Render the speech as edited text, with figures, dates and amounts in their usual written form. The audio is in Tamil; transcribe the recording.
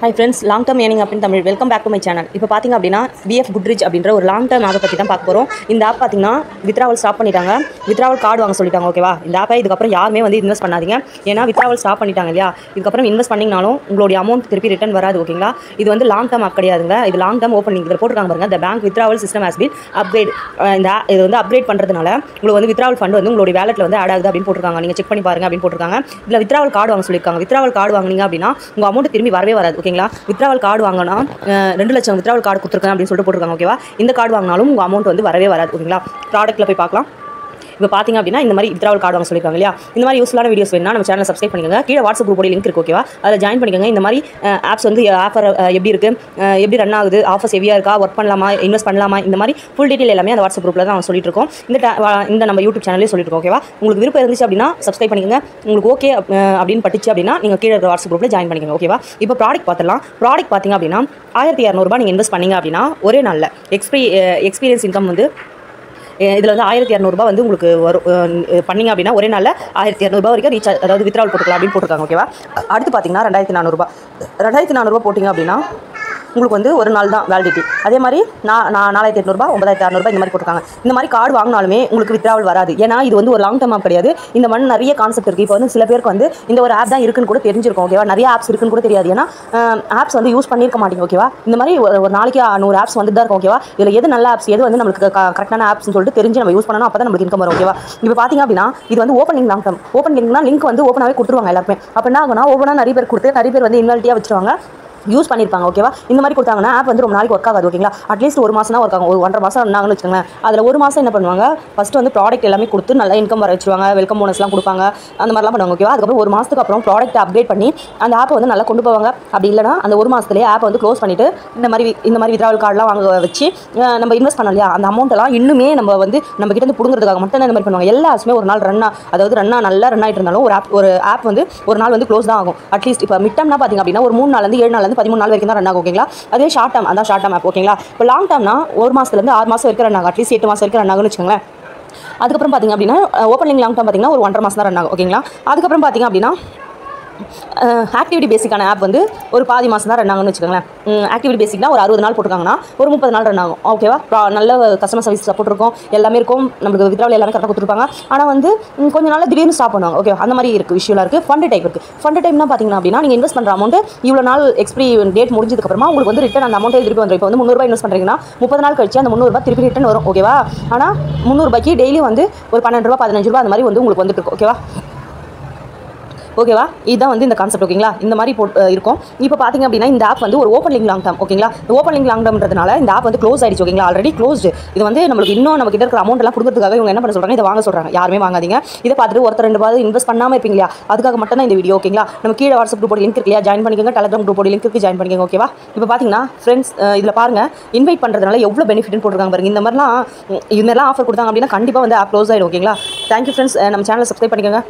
Hi friends, long term earning up in Tamil. Welcome back to my channel. இப்போ பாத்தீங்க அப்படினா BF Goodrich அப்படின்ற ஒரு லாங் டர்ம் ஆப் பத்தி தான் பார்க்க போறோம். இந்த ஆப் பாத்தீங்கன்னா withdrawal ஸ்டாப் பண்ணிட்டாங்க. withdrawal கார்டு வாங்க சொல்லிட்டாங்க ஓகேவா? இந்த ஆப்பை இதுக்கு அப்புறம் யாருமே வந்து இன்வெஸ்ட் பண்ணாதீங்க. ஏனா withdrawal ஸ்டாப் பண்ணிட்டாங்க இல்லையா? இதுக்கு அப்புறம் இன்வெஸ்ட் பண்ணீங்கனாலும் உங்களுடைய அமௌண்ட் திருப்பி ரிட்டர்ன் வராது ஓகேங்களா? இது வந்து லாங் டர்ம் ஆப் கிடையாதுங்க. இது லாங் டர்ம் ஓபனிங் இதுல போட்டுருக்காங்க பாருங்க. The bank withdrawal system has been upgrade. இது வந்து அப்கிரேட் பண்றதுனால உங்களுக்கு வந்து withdrawal ஃபண்ட் வந்து உங்களுடைய வாலெட்ல வந்து ஆட் ஆகுது அப்படினு போட்டுருக்காங்க. நீங்க செக் பண்ணி பாருங்க அப்படினு போட்டுருக்காங்க. இதுல withdrawal கார்டு வாங்க சொல்லிருக்காங்க. withdrawal கார்டு வாங்குனீங்க அப்படினா உங்க அமௌண்ட் திரும்பி வரவே வராது ஓகேங்களா? withdrawal கார்டு வாங்கினா 2 லட்சம் withdrawal கார்டு கொடுத்துருக்கேன் அப்படின்னு சொல்லிட்டு போட்டுருக்காங்க ஓகேவா? இந்த கார்டு வாங்கினாலும் உங்கள் அமௌண்ட் வந்து வரவே வராது ஓகேங்களா? ப்ராடக்ட்டில் போய் பார்க்கலாம். இப்போ பார்த்தீங்க அப்படின்னா இந்த மாதிரி withdrawal கார்டு வாங்க சொல்லியிருக்காங்க இல்லையா? இந்த மாதிரி யூஸ்ஃபுல்லான வீடியோஸ் வேணும்னா நம்ம சேனலை சப்ஸ்கிரைப் பண்ணிக்கோங்க. கீழே வாட்ஸ்அப் குரூப்போட லிங்க் இருக்கு ஓகேவா? அதில் ஜாயின் பண்ணிக்கோங்க. இந்த மாதிரி ஆப்ஸ் வந்து ஆஃபர் எப்படி இருக்குது, எப்படி ரன் ஆகுது, ஆஃபர்ஸ் ஹெவியாக இருக்கா, ஒர்க் பண்ணலாமா, இன்வெஸ்ட் பண்ணலாமா, இந்த மாதிரி ஃபுல் டீட்டெயில் எல்லாமே அந்த வாட்ஸ்அப் குரூப்பில் தான் நம்ம சொல்லிட்டு இருக்கோம். இந்த நம்ம யூடியூப் சேனலே சொல்லிட்டு இருக்கோம் ஓகேவா? உங்களுக்கு விருப்பம் இருந்துச்சு அப்படின்னா சப்ஸ்கிரைப் பண்ணிக்கோங்க. உங்களுக்கு ஓகே அப்படின்னு பட்டுச்சு அப்படின்னா நீங்கள் கீழே இருக்கிற வாட்ஸ்அப் குரூப்பில் ஜாயின் பண்ணிக்கோங்க ஓகேவா? இப்போ ப்ராடக்ட் பார்த்துலாம். ப்ராடக்ட் பார்த்தீங்க அப்படின்னா 1200 நீங்கள் இன்வெஸ்ட் பண்ணீங்க அப்படின்னா ஒரே நாளில் எக்ஸ்பீரியன்ஸ் இன்கம் வந்து இதில் வந்து 1200 வந்து உங்களுக்கு வரும். பண்ணிங்க அப்படின்னா ஒரே நாளில் 1200 வரைக்கும் ரீச், அதாவது withdrawal போட்டுக்கலாம் அப்படின்னு போட்டுருக்காங்க ஓகேவா? அடுத்து பார்த்தீங்கன்னா 2400 போட்டிங்க அப்படின்னா உங்களுக்கு வந்து ஒரு நாள் தான் வேலிடிட்டி. அதே மாதிரி 4800 9600 இந்த மாதிரி போட்டுருக்காங்க. இந்த மாதிரி கார்டு வாங்கினாலுமே உங்களுக்கு withdrawal வராது. ஏன்னா இது வந்து ஒரு லாங் டர்ம் ஆப் கிடையாது. இந்த மாதிரி நிறைய கான்செப்ட் இருக்குது. இப்போ வந்து சில பேருக்கு வந்து இந்த ஒரு ஆப் தான் இருக்குன்னு கூட தெரிஞ்சிருக்கும் ஓகேவா? நிறைய ஆப்ஸ் இருக்குன்னு கூட தெரியாது. ஏன்னா ஆப்ஸ் வந்து யூஸ் பண்ணியிருக்க மாட்டீங்க ஓகேவா? இந்த மாதிரி ஒரு நாளைக்கு 100 ஆப்ஸ் வந்து தான் இருக்கும் ஓகேவா? இதில் எது நல்ல ஆப்ஸ், எது வந்து நம்மளுக்கு கரெக்டான ஆப்ஸ்னு சொல்லிட்டு தெரிஞ்சு நம்ம யூஸ் பண்ணணும். அப்போ தான் நம்மளுக்கு இன்கம் வரும் ஓகேவா? இப்போ பார்த்தீங்க அப்படின்னா இது வந்து ஓப்பனிங் லாங் டர்ம். ஓப்பனிங்னா லிங்க் வந்து ஓப்பனாகவே கொடுத்துருவாங்க எல்லாருமே. அப்போ என்ன ஆகுனா ஓப்பனாக நிறைய பேர் கொடுத்து நிறைய பேர் வந்து இன்வாலிட்டியாக வச்சுருவாங்க, யூஸ் பண்ணியிருப்பாங்க ஓகேவா? இந்த மாதிரி கொடுத்தாங்கன்னா ஆப் வந்து ரொம்ப நாளைக்கு ஒர்க் ஆகாது ஓகேங்களா? அட்லீஸ்ட் ஒரு மாதம் தான் ஒர்க் ஆகும். ஒரு 1.5 மாதம் இருந்தாங்கன்னு வச்சுக்கோங்களேன். அதில் ஒரு மாதம் என்ன பண்ணுவாங்க, ஃபஸ்ட்டு வந்து ப்ராடக்ட் எல்லாமே கொடுத்து நல்லா இன்கம் வர வச்சுருவாங்க, வெல்கம் போனஸ்லாம் கொடுப்பாங்க, அந்த மாதிரிலாம் பண்ணுவாங்க ஓகேவா? அதுக்கப்புறம் ஒரு மாதத்துக்கு அப்புறம் ப்ராடக்ட் அப்டேட் பண்ணி அந்த ஆப்பை வந்து நல்லா கொண்டு போவாங்க. அப்படி இல்லைனா அந்த ஒரு மாதத்துலேயே ஆப்பை வந்து க்ளோஸ் பண்ணிவிட்டு இந்த மாதிரி withdrawal கார்டெலாம் வாங்க வச்சு நம்ம இன்வெஸ்ட் பண்ணோம் இல்லையா? அந்த அமௌண்ட்டெல்லாம் இன்னுமே நம்ம வந்து நம்ம கிட்ட இருந்து பிடுங்கிறதுக்காக மட்டும் தான் இந்த மாதிரி பண்ணுவாங்க. எல்லா ஆப்ஸுமே ஒரு நாள் நல்லா ரன் ஆகிட்டு இருந்தாலும் ஒரு ஆப் வந்து ஒரு நாள் வந்து க்ளோஸ் தான் ஆகும். அட்லீஸ்ட் இப்போ மிட் டர்ம்னா பார்த்திங்க அப்படின்னா ஒரு 3 நாள்லேருந்து 7 நாள்லேருந்து 13 நாள் வரைக்கும் தான் ரன் ஆகும் ஓகேங்களா? அதே ஷார்ட் டர்ம், அதான் ஷார்ட் டர்ம் ஆப் ஓகேங்களா? இப்போ லாங் டர்ம்னா 1 மாதத்துலேருந்து 6 மாதம் வரைக்கும் ரன் ஆகும். அட்லீஸ்ட் 8 மாதம் வரைக்கும் ரன் ஆகும்னு வச்சுக்கோங்களேன். அதுக்கப்புறம் பார்த்திங்க அப்படின்னா ஓப்பனிங் லாங் டர்ம் பார்த்திங்கன்னா ஒரு 1.5 மாதம் தான் ரன் ஆகும் ஓகேங்களா? அதுக்கப்புறம் பார்த்திங்க அப்படின்னா ஆக்டிவிட்டி பேசிக்கான ஆப் வந்து ஒரு பாதி மாதம் தான் ரன் ஆகும்னு வச்சுக்கோங்களேன். ஆக்டிவிட்டி பேசிக்னா ஒரு 60 நாள் போட்டுருக்காங்கன்னா ஒரு 30 நாள் ரன் ஆகும் ஓகேவா? நல்ல கஸ்டமர் சர்வீஸ் சப்போர்ட் இருக்கும், எல்லாமே இருக்கும், நம்மளுக்கு withdrawal எல்லாமே கரெக்டாக கொடுத்துருப்பாங்க. ஆனால் வந்து கொஞ்ச நாள் திடீர்னு ஸ்டாப் பண்ணுவாங்க ஓகே? அந்த மாதிரி இருக்குது, விஷயம்லாம் இருக்குது. ஃபண்ட் டைப் இருக்குது. ஃபண்ட் டைப்னா பார்த்தீங்கன்னா அப்படின்னா நீங்கள் இன்வெஸ்ட் பண்ணுற அமௌண்ட் இவ்வளோ நாள் எக்ஸ்பிரி டேட் முடிஞ்சதுக்கப்புறமா உங்களுக்கு வந்து ரிட்டன் அந்த அமௌண்ட்டே திருப்பி வந்துடும். இப்போ வந்து 300 இன்வெஸ்ட் பண்ணுறீங்கன்னா 30 நாள் கழிச்சு அந்த 300 திருப்பி ரிட்டன் வரும் ஓகேவா? ஆனால் 300 டெய்லி வந்து ஒரு 12 15 அந்த மாதிரி வந்து உங்களுக்கு வந்துட்டு இருக்கும் ஓகேவா? இதுதான் வந்து இந்த கான்செப்ட் ஓகேங்களா? இந்த மாதிரி இருக்கும். இப்போ பார்த்தீங்க அப்படின்னா இந்த ஆப் வந்து ஒரு ஓப்பன் லிங்க் லாங் டர்ம் ஓகேங்களா? ஓப்பன் லிங்க் லாங் டர்ம்ன்றதுனால இந்த ஆப் வந்து க்ளோஸ் ஆயிடுச்சு ஓகேங்களா? Already closed. இது வந்து நம்மளுக்கு இன்னும் நம்ம கிட்ட இருக்கிற அமௌண்ட் எல்லாம் கொடுக்கறதுக்காக இவங்க என்ன பண்ண சொல்றாங்க, இதை வாங்க சொல்றாங்க. யாருமே வாங்காதீங்க. இதை பார்த்துட்டு ஒருத்தர் 2 இன்வெஸ்ட் பண்ணாமல் இருப்பீங்க இல்லையா? அதுக்காக மட்டும் தான் இந்த வீடியோ ஓகேங்களா? நம்ம கீழே வாட்ஸ்அப் குரூப்போட லிங்க் இருக்கு இல்லையா? ஜாயின் பண்ணிக்கோங்க. டெலிகிராம் குரூப்போட லிங்க் இருக்கு, ஜாயின் பண்ணிக்கோங்க ஓகேவா? இப்போ பார்த்தீங்கன்னா ஃப்ரெண்ட்ஸ் இதில் பாருங்க, இன்வைட் பண்ணுறதுனால எவ்வளோ பெனிஃபிட்னு போட்டுருக்காங்க பாருங்க. இந்த மாதிரிலாம் ஆஃபர் கொடுத்தாங்க அப்படின்னா கண்டிப்பாக வந்து ஆப் க்ளோஸ் ஆகிடும் ஓகேங்களா? Thank you friends. நம்ம சேனலை சப்ஸ்கிரைப் பண்ணிக்கோங்க.